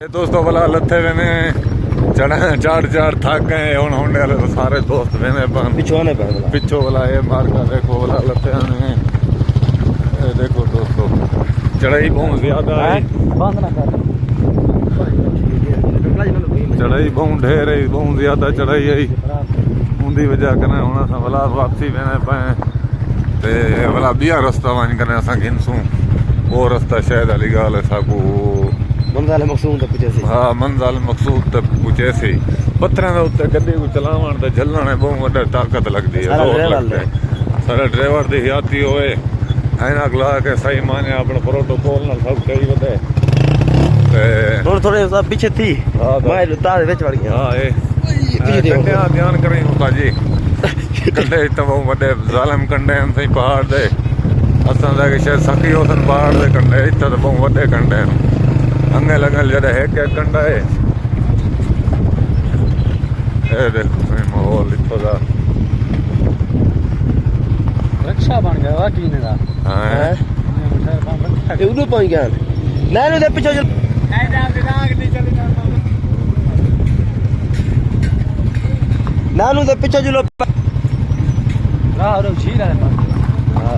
दोस्तों वाला लथे वेने चढ़ थक गए होने वाले तो सारे दोस्त वेने पिछो वाला ये मार का देखो वाला लथे ने देखो दोस्तों चढ़ाई बहुत ज्यादा है चढ़ाई बहुत ढेर है बहुत ज्यादा चढ़ाई है उनकी वजह कने हुन असां वाला वापसी वेने पे ते वाला बिया रास्ता वन कने असां घिनसूं वो रास्ता शायद अली गाल साकू मंज़िल मक़सूद तक पहुंचे सी हाँ मंज़िल मक़सूद तक पहुंचे सी पत्थर के उत्ते गड्डी को चलावन ते झलण बहुत वड्डी ताकत लगती है सारा ड्राइवर दी हयाती होए ऐनक ला के सही माने अपना प्रोटोकॉल नाल सब कई वदे थोड़े थोड़े पीछे थी मैं तार विच वड़ गया हां ए कंडे ध्यान करें होता जी कंडे तो बहुत वड्डे जालिम कंडे हैं सही पहाड़ दे असां दा के शायद सखी होसन पहाड़ दे कंडे इत्ते तो बहुत वड्डे कंडे हैं अंगल अंगल जरा है क्या कंडा है देखो माहौल इतो दा रक्षा बन गया वा कीने दा हां ए उडू पहुंच गया नैनू दे पीछे चल नैनू दे पीछे चलो राह रो झील है हां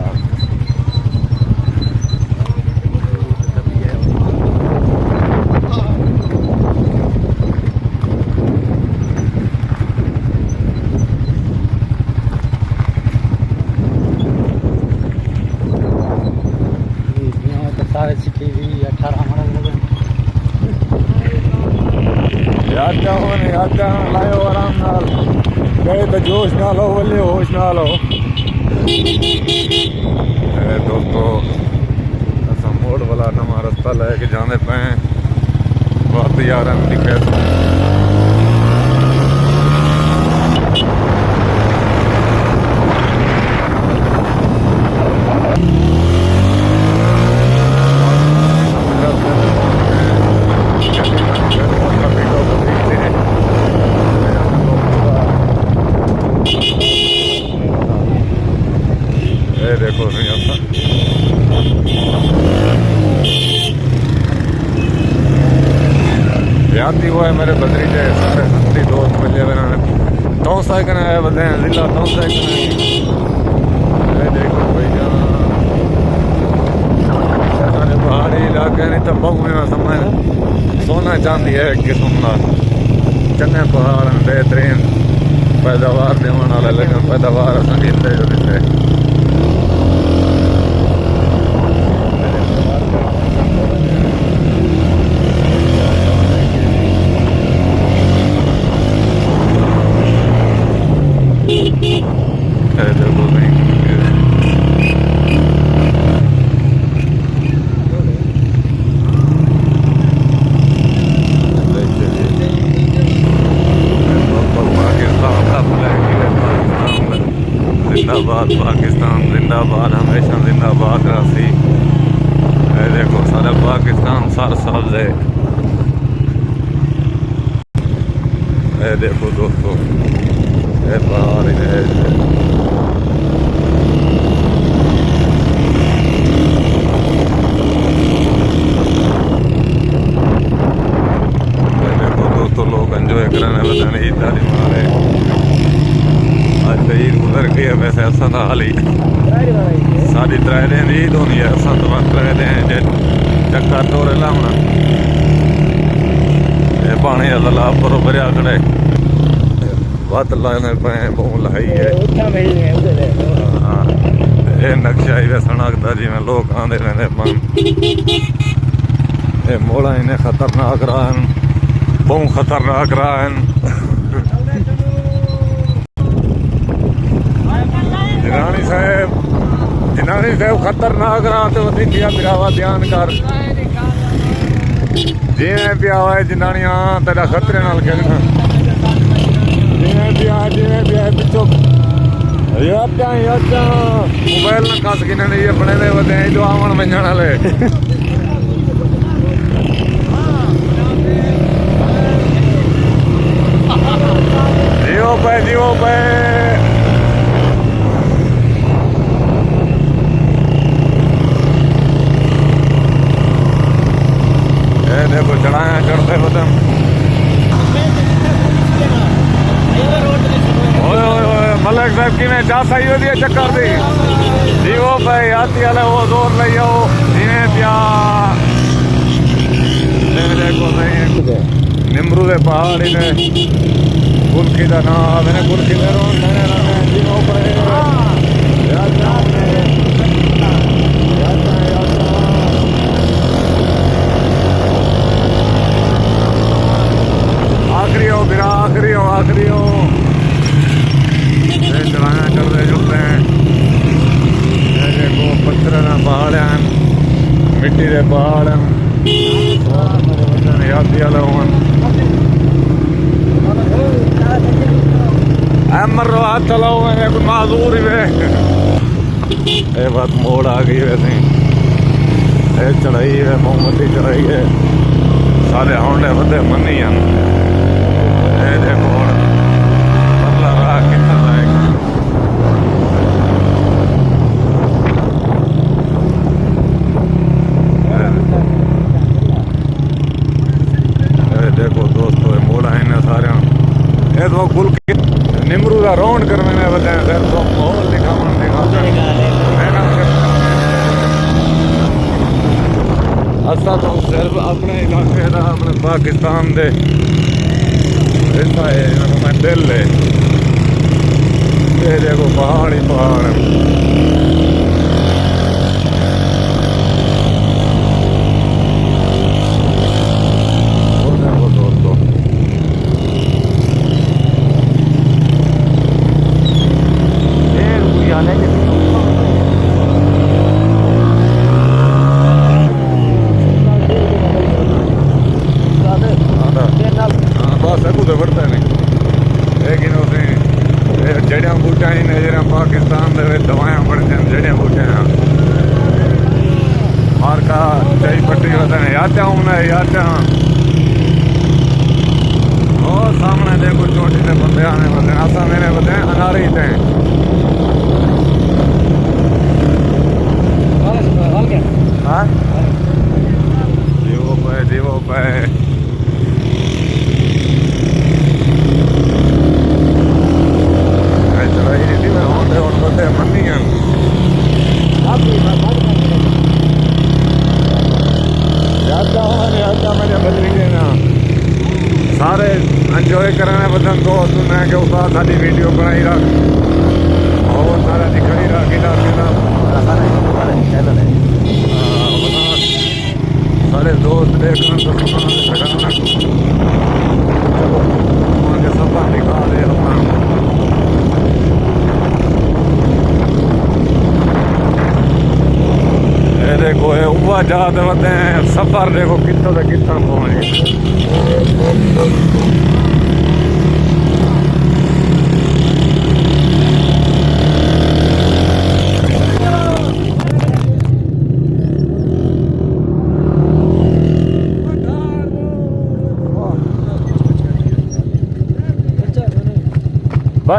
याद लायो आराम नाल गए तो जोश नाल हो वले होश नाल हो दोस्तों असां मोड़ वाला नवा रास्ता लेके जाने पे बहुत यार दिखे देखो यादी हुआ है मेरे बदरी के सारे संती दोस्त मिले मैंने तो साइकिल आया बदे जिला तो साइकिल देखो भैया पहाड़ी इलाके नहीं तो बहु में समझ सोना चांदी है किस्म का चंगे पहाड़ बेहतरीन पैदावार देने वाला लेकिन पैदावार असां गिनते जो ॾिठे जिंदाबाद पाकिस्तान जिंदाबाद हमेशा जिंदाबाद रासी देखो सारा पाकिस्तान सर सब्ज है देखो दोस्तों ये पहाड़ है देखो दोस्तों लोग एंजॉय करने वाले ईद का मारे आज तो ईद गुजर गई है वैसे असा तो हाल ही साढ़ी 3 दिन ईद होनी है असा तो बस 3 दिन जे चक्कर तोड़े लाना ये पानी का तालाब पर भरिया खड़े वत लाने पे बहुत लहाई है ये नक्शा ही वैसा लगता जिवें लोग आंदे रहंदे पन ये मोड़ा इन्हें खतरनाक रहा बहुत खतरनाक रहा जिनानी साहब खतरनाक रहा तो दिया बिरावा ध्यान कर जिवें पिया हुआ जनानियां तेरा खतरे नाल खेलना जिवें पिया पिछो मोबाइल ना कस गिने नहीं अपने दे वदे जो आवन वंजण वाले जियो पे देखो चढ़ाया चढ़ते वतन ओए ओए ओए मलक साहब की मैं जा सही हो दिया चक्कर दी जीवो पे आती वाले वो जोर ले आओ जिन्हें प्या देखो नहीं निम्रू दे पहाड़ इने गुलकी दा ना मैंने गुलकी दे रोन मैंने जीवो पे आखिरी हो बिरा आखिरी हो चलाना कर रहे जुड़ते हैं देखो पत्थर ना पहाड़ हैं मिट्टी के पहाड़ हैं यादी वाले मरो हाथ चलाओ मैंने कोई माजूर ही वे ये बात मोड़ आ गई वैसे ये चढ़ाई है मोमबत्ती चढ़ाई है सारे होंडे बंदे मनी हैं ये देखो पतला रहा कितना जाएगा ये देखो दोस्तों ये मोड़ा है ना सारे ये तो गुल निमरू का राउंड कर मैंने बताया सर तो माहौल दिखावन असा तो सिर्फ अपने इलाके का अपने पाकिस्तान दे ऐसा है मैं दिल है ये देखो पहाड़ ही पहाड़ है दोस्तों जड़ियां बूटियां ही ने जो पाकिस्तान दवाया बढ़ते जड़ियां बूटियां मार्का चाई पट्टी होते हैं याद और सामने देखो चोटी से बंदे आने वाले आसा मैंने बताए अनारी थे जीवो पे सारे एंजॉय कराने बदन दोस्त मैं के साथ सारी वीडियो बनाई रख और सारा दिखाई रख सारे दोस्त देखना सफर दिखा दे अपना देखो ये उवा जाते होते हैं सफर देखो कितना से कितना पहुंच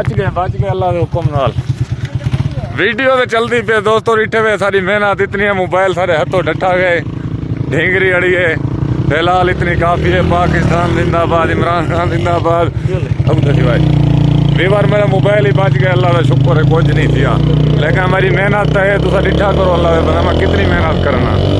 गए बच गए अल्लाह के हुक्म नाल वीडियो तो चलती पे दोस्तों रिठे हुए सारी मेहनत इतनी है मोबाइल सारे हाथों डटा गए ढींगरी अड़ी है फिलहाल इतनी काफ़ी है पाकिस्तान जिंदाबाद इमरान खान जिंदाबाद अब दसी भाई बेबार मेरा मोबाइल ही बच गया अल्लाह का शुक्र है कुछ नहीं किया लेकिन हमारी मेहनत है तुसा डिठा करो अल्लाह का मैं कितनी मेहनत करना